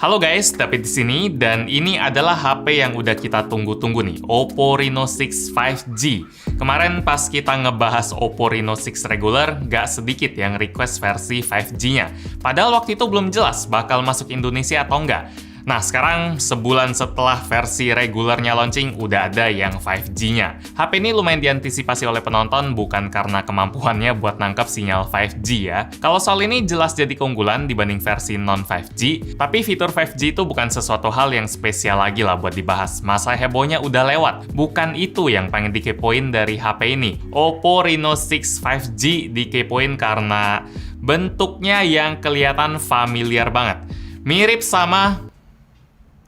Halo guys, David di sini dan ini adalah HP yang udah kita tunggu-tunggu nih, Oppo Reno 6 5G. Kemarin pas kita ngebahas Oppo Reno 6 regular, nggak sedikit yang request versi 5G-nya. Padahal waktu itu belum jelas bakal masuk Indonesia atau enggak. Nah, sekarang sebulan setelah versi regulernya launching, udah ada yang 5G-nya. HP ini lumayan diantisipasi oleh penonton bukan karena kemampuannya buat nangkap sinyal 5G ya. Kalau soal ini jelas jadi keunggulan dibanding versi non-5G, tapi fitur 5G itu bukan sesuatu hal yang spesial lagi lah buat dibahas. Masa hebohnya udah lewat. Bukan itu yang pengen dikepoin dari HP ini. Oppo Reno 6 5G dikepoin karena bentuknya yang kelihatan familiar banget. Mirip sama...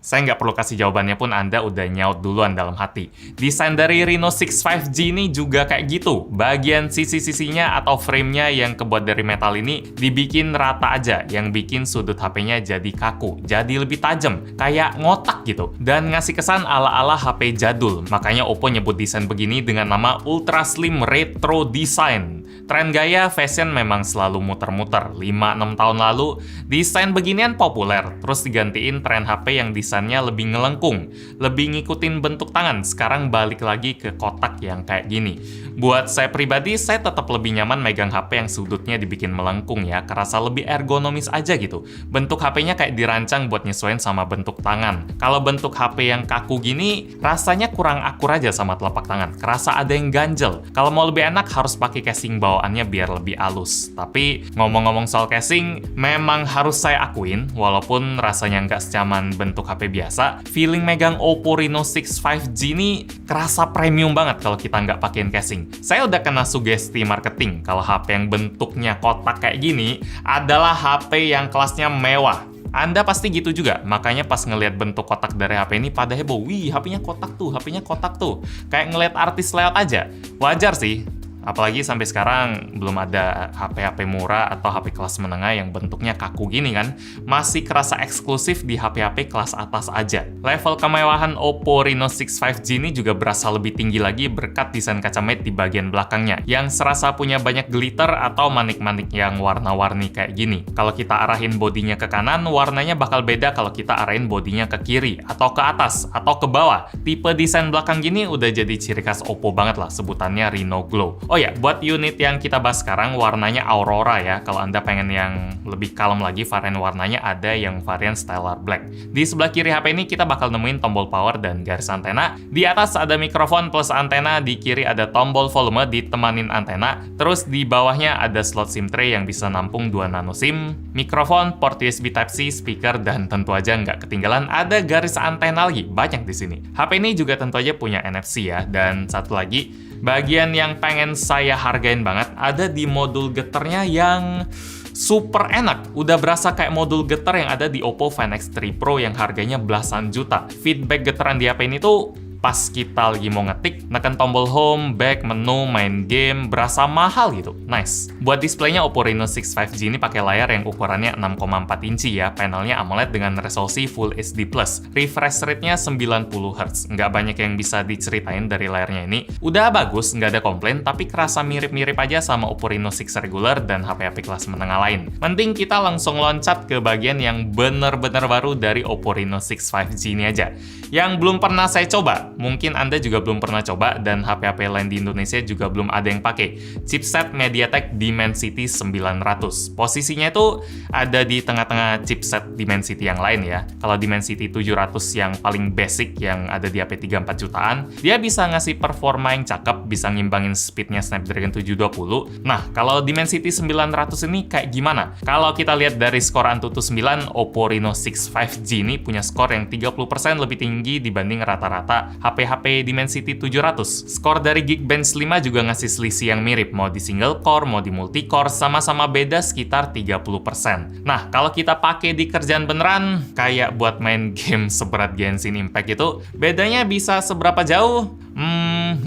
Saya nggak perlu kasih jawabannya pun Anda udah nyaut duluan dalam hati. Desain dari Reno 6 5G ini juga kayak gitu. Bagian sisi-sisinya atau frame-nya yang kebuat dari metal ini dibikin rata aja, yang bikin sudut HP-nya jadi kaku, jadi lebih tajam, kayak ngotak gitu. Dan ngasih kesan ala-ala HP jadul. Makanya Oppo nyebut desain begini dengan nama Ultra Slim Retro Design. Tren gaya fashion memang selalu muter-muter. 5-6 tahun lalu, desain beginian populer. Terus digantiin tren HP yang desainnya lebih ngelengkung, lebih ngikutin bentuk tangan. Sekarang balik lagi ke kotak yang kayak gini. Buat saya pribadi, saya tetap lebih nyaman megang HP yang sudutnya dibikin melengkung ya. Kerasa lebih ergonomis aja gitu. Bentuk HP-nya kayak dirancang buat nyesuaiin sama bentuk tangan. Kalau bentuk HP yang kaku gini, rasanya kurang akur aja sama telapak tangan. Kerasa ada yang ganjel. Kalau mau lebih enak, harus pakai casing bawaannya biar lebih halus. Tapi ngomong-ngomong soal casing, memang harus saya akuin, walaupun rasanya nggak secaman bentuk HP biasa, feeling megang Oppo Reno 6 5G ini kerasa premium banget kalau kita nggak pakein casing. Saya udah kena sugesti marketing kalau HP yang bentuknya kotak kayak gini adalah HP yang kelasnya mewah. Anda pasti gitu juga, makanya pas ngelihat bentuk kotak dari HP ini pada heboh, wih HP-nya kotak tuh, HP-nya kotak tuh. Kayak ngelihat artis lewat aja. Wajar sih. Apalagi sampai sekarang belum ada HP-HP murah atau HP kelas menengah yang bentuknya kaku gini kan. Masih kerasa eksklusif di HP-HP kelas atas aja. Level kemewahan Oppo Reno 6 5G ini juga berasa lebih tinggi lagi berkat desain kaca matte di bagian belakangnya, yang serasa punya banyak glitter atau manik-manik yang warna-warni kayak gini. Kalau kita arahin bodinya ke kanan, warnanya bakal beda kalau kita arahin bodinya ke kiri, atau ke atas, atau ke bawah. Tipe desain belakang gini udah jadi ciri khas Oppo banget lah, sebutannya Reno Glow. Oh ya, buat unit yang kita bahas sekarang warnanya Aurora ya. Kalau Anda pengen yang lebih kalem lagi, varian warnanya ada yang varian Stellar Black. Di sebelah kiri HP ini kita bakal nemuin tombol power dan garis antena. Di atas ada mikrofon plus antena, di kiri ada tombol volume ditemanin antena. Terus di bawahnya ada slot SIM tray yang bisa nampung 2 nano SIM, mikrofon, port USB Type-C, speaker, dan tentu aja nggak ketinggalan ada garis antena lagi, banyak di sini. HP ini juga tentu aja punya NFC ya, dan satu lagi, bagian yang pengen saya hargain banget ada di modul getarnya yang super enak. Udah berasa kayak modul getar yang ada di Oppo Find X3 Pro yang harganya belasan juta. Feedback getaran di HP ini tuh pas kita lagi mau ngetik, neken tombol home, back, menu, main game, berasa mahal gitu. Nice. Buat displaynya Oppo Reno 6 5G ini pakai layar yang ukurannya 6,4 inci ya. Panelnya AMOLED dengan resolusi Full HD+. Refresh rate-nya 90 Hz. Nggak banyak yang bisa diceritain dari layarnya ini. Udah bagus, nggak ada komplain, tapi kerasa mirip-mirip aja sama Oppo Reno 6 regular dan HP-HP kelas menengah lain. Mending kita langsung loncat ke bagian yang bener-bener baru dari Oppo Reno 6 5G ini aja. Yang belum pernah saya coba, mungkin Anda juga belum pernah coba, dan HP-HP lain di Indonesia juga belum ada yang pakai. Chipset MediaTek Dimensity 900. Posisinya itu ada di tengah-tengah chipset Dimensity yang lain ya. Kalau Dimensity 700 yang paling basic yang ada di HP 34 jutaan, dia bisa ngasih performa yang cakep, bisa ngimbangin speednya Snapdragon 720. Nah, kalau Dimensity 900 ini kayak gimana? Kalau kita lihat dari skor Antutu 9, Oppo Reno 6 5G ini punya skor yang 30% lebih tinggi dibanding rata-rata HP-HP Dimensity 700. Skor dari Geekbench 5 juga ngasih selisih yang mirip, mau di single core, mau di multi core, sama-sama beda sekitar 30%. Nah, kalau kita pakai di kerjaan beneran, kayak buat main game seberat Genshin Impact itu, bedanya bisa seberapa jauh?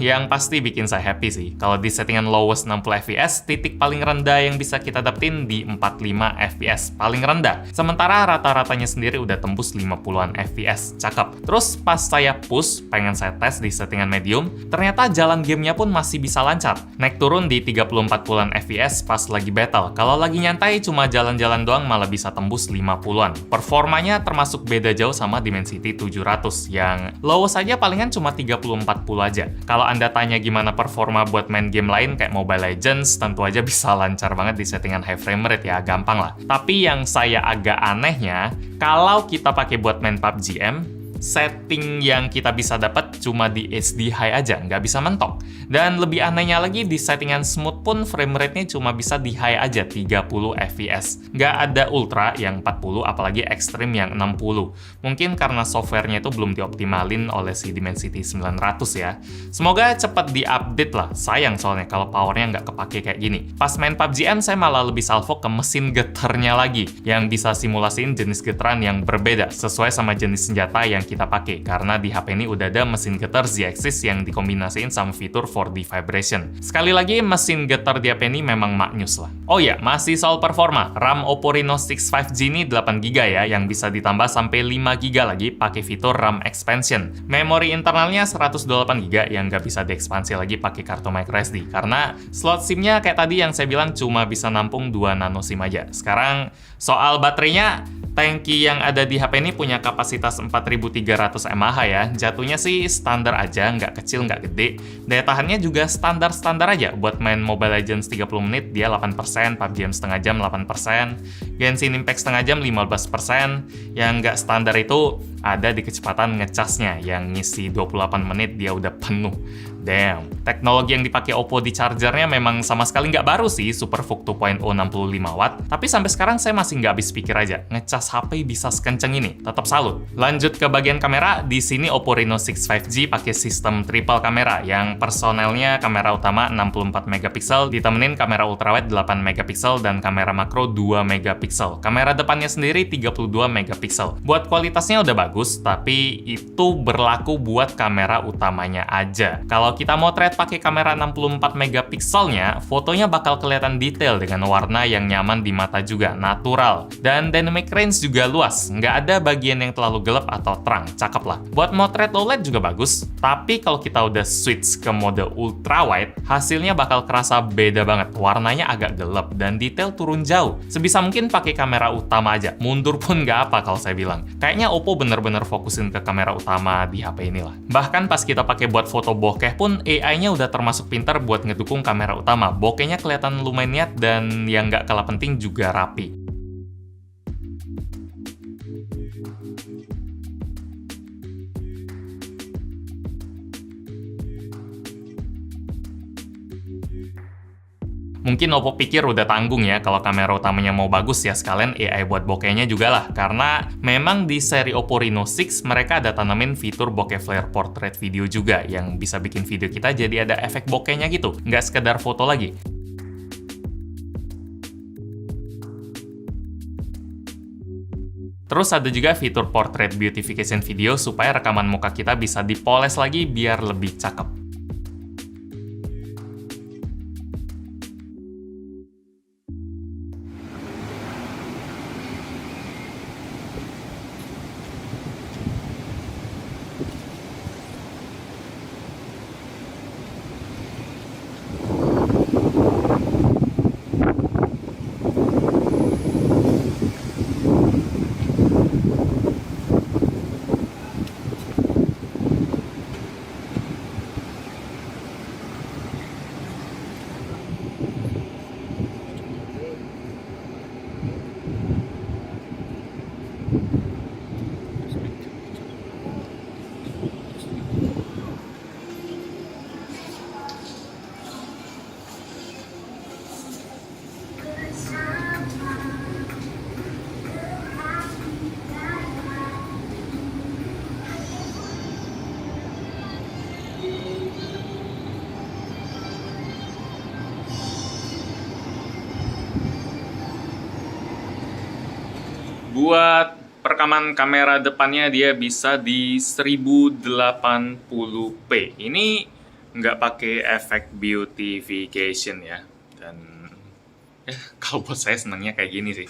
yang pasti bikin saya happy sih. Kalau di settingan lowest 60 fps, titik paling rendah yang bisa kita dapetin di 45 fps, paling rendah. Sementara rata-ratanya sendiri udah tembus 50-an fps, cakep. Terus pas saya push, pengen saya tes di settingan medium, ternyata jalan gamenya pun masih bisa lancar. Naik turun di 30-40-an fps pas lagi battle. Kalau lagi nyantai cuma jalan-jalan doang malah bisa tembus 50-an. Performanya termasuk beda jauh sama Dimensity 700 yang lowest saja palingan cuma 30-40 aja. Kalau Anda tanya gimana performa buat main game lain kayak Mobile Legends, tentu aja bisa lancar banget di settingan high frame rate ya, gampang lah. Tapi yang saya agak anehnya, kalau kita pakai buat main PUBG M, setting yang kita bisa dapat cuma di HD high aja, nggak bisa mentok. Dan lebih anehnya lagi, di settingan smooth pun frame rate-nya cuma bisa di high aja, 30 fps. Nggak ada ultra yang 40, apalagi ekstrim yang 60. Mungkin karena softwarenya itu belum dioptimalin oleh si Dimensity 900 ya. Semoga cepat di-update lah, sayang soalnya kalau powernya nggak kepake kayak gini. Pas main PUBG M, saya malah lebih salvo ke mesin getarnya lagi, yang bisa simulasiin jenis getaran yang berbeda, sesuai sama jenis senjata yang kita pakai, karena di HP ini udah ada mesin getar Z-Axis yang dikombinasiin sama fitur 4D vibration. Sekali lagi, mesin getar di HP ini memang maknyus lah. Oh ya, masih soal performa, RAM Oppo Reno 6 5G ini 8GB ya, yang bisa ditambah sampai 5GB lagi pakai fitur RAM expansion. Memori internalnya 128GB yang nggak bisa diekspansi lagi pakai kartu microSD, karena slot SIM-nya kayak tadi yang saya bilang cuma bisa nampung 2 nano SIM aja. Sekarang, soal baterainya, tangki yang ada di HP ini punya kapasitas 4300 mAh ya. Jatuhnya sih standar aja, nggak kecil, nggak gede. Daya tahannya juga standar-standar aja. Buat main Mobile Legends 30 menit, dia 8%, PUBG M setengah jam 8%, Genshin Impact setengah jam 15%. Yang nggak standar itu ada di kecepatan ngecasnya, yang ngisi 28 menit dia udah penuh. Damn, teknologi yang dipakai Oppo di chargernya memang sama sekali nggak baru sih, SuperVOOC 2.0 65 watt, tapi sampai sekarang saya masih nggak habis pikir aja, ngecas HP bisa sekenceng ini, tetap salut. Lanjut ke bagian kamera, di sini Oppo Reno 6 5G pakai sistem triple kamera, yang personelnya kamera utama 64 megapiksel, ditemenin kamera ultrawide 8 megapiksel, dan kamera makro 2 megapiksel. Kamera depannya sendiri 32 megapiksel. Buat kualitasnya udah bagus, tapi itu berlaku buat kamera utamanya aja. Kalau kita motret pakai kamera 64 megapikselnya, fotonya bakal kelihatan detail dengan warna yang nyaman di mata juga, natural. Dan dynamic range juga luas, nggak ada bagian yang terlalu gelap atau terang, cakep lah. Buat motret OLED juga bagus, tapi kalau kita udah switch ke mode ultra wide, hasilnya bakal kerasa beda banget, warnanya agak gelap dan detail turun jauh. Sebisa mungkin pakai kamera utama aja, mundur pun nggak apa kalau saya bilang. Kayaknya Oppo bener-bener fokusin ke kamera utama di HP inilah. Bahkan pas kita pakai buat foto bokeh pun AI-nya udah termasuk pintar buat ngedukung kamera utama. Bokehnya kelihatan lumayan niat dan yang nggak kalah penting juga rapi. Mungkin Oppo pikir udah tanggung ya kalau kamera utamanya mau bagus ya, sekalian AI buat bokehnya juga lah. Karena memang di seri Oppo Reno 6 mereka ada tanamin fitur bokeh flare portrait video juga yang bisa bikin video kita jadi ada efek bokehnya gitu, nggak sekedar foto lagi. Terus ada juga fitur portrait beautification video supaya rekaman muka kita bisa dipoles lagi biar lebih cakep. Buat perekaman kamera depannya dia bisa di 1080p. Ini nggak pakai efek beautification ya. Dan kalau buat saya senangnya kayak gini sih.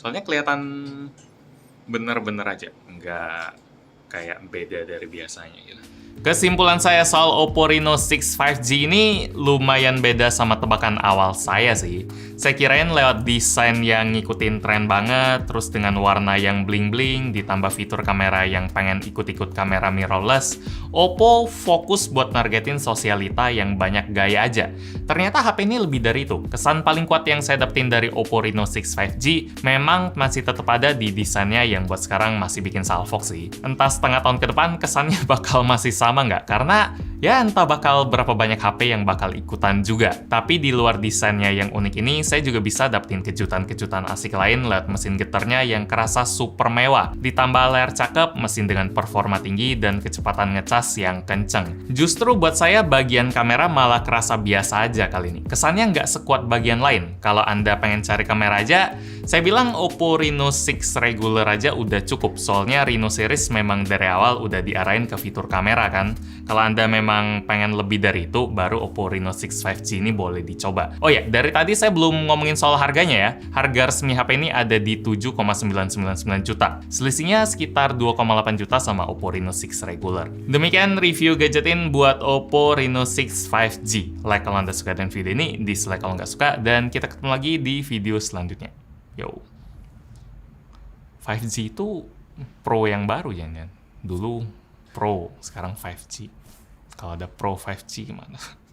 Soalnya kelihatan bener-bener aja, nggak kayak beda dari biasanya gitu. Kesimpulan saya soal Oppo Reno 6 5G ini lumayan beda sama tebakan awal saya sih. Saya kirain lewat desain yang ngikutin tren banget, terus dengan warna yang bling-bling, ditambah fitur kamera yang pengen ikut-ikut kamera mirrorless, Oppo fokus buat nargetin sosialita yang banyak gaya aja. Ternyata HP ini lebih dari itu. Kesan paling kuat yang saya dapetin dari Oppo Reno 6 5G memang masih tetap ada di desainnya yang buat sekarang masih bikin salfok sih. Entah setengah tahun ke depan kesannya bakal masih sama nggak? Karena ya entah bakal berapa banyak HP yang bakal ikutan juga. Tapi di luar desainnya yang unik ini, saya juga bisa dapetin kejutan-kejutan asik lain lewat mesin getarnya yang kerasa super mewah. Ditambah layar cakep, mesin dengan performa tinggi, dan kecepatan ngecas yang kenceng. Justru buat saya bagian kamera malah kerasa biasa aja kali ini. Kesannya nggak sekuat bagian lain. Kalau Anda pengen cari kamera aja, saya bilang Oppo Reno 6 regular aja udah cukup. Soalnya Reno series memang dari awal udah diarahin ke fitur kamera kan. Kalau Anda memang pengen lebih dari itu, baru Oppo Reno 6 5G ini boleh dicoba. Oh ya, dari tadi saya belum ngomongin soal harganya ya. Harga resmi HP ini ada di 7,999 juta. Selisihnya sekitar 2,8 juta sama Oppo Reno 6 regular. Demikian review gadgetin buat Oppo Reno 6 5G. Like kalau Anda suka dengan video ini, dislike kalau nggak suka, dan kita ketemu lagi di video selanjutnya. Yo. 5G itu Pro yang baru ya, Nyan? Dulu Pro, sekarang 5G. Kalau ada Pro 5G gimana?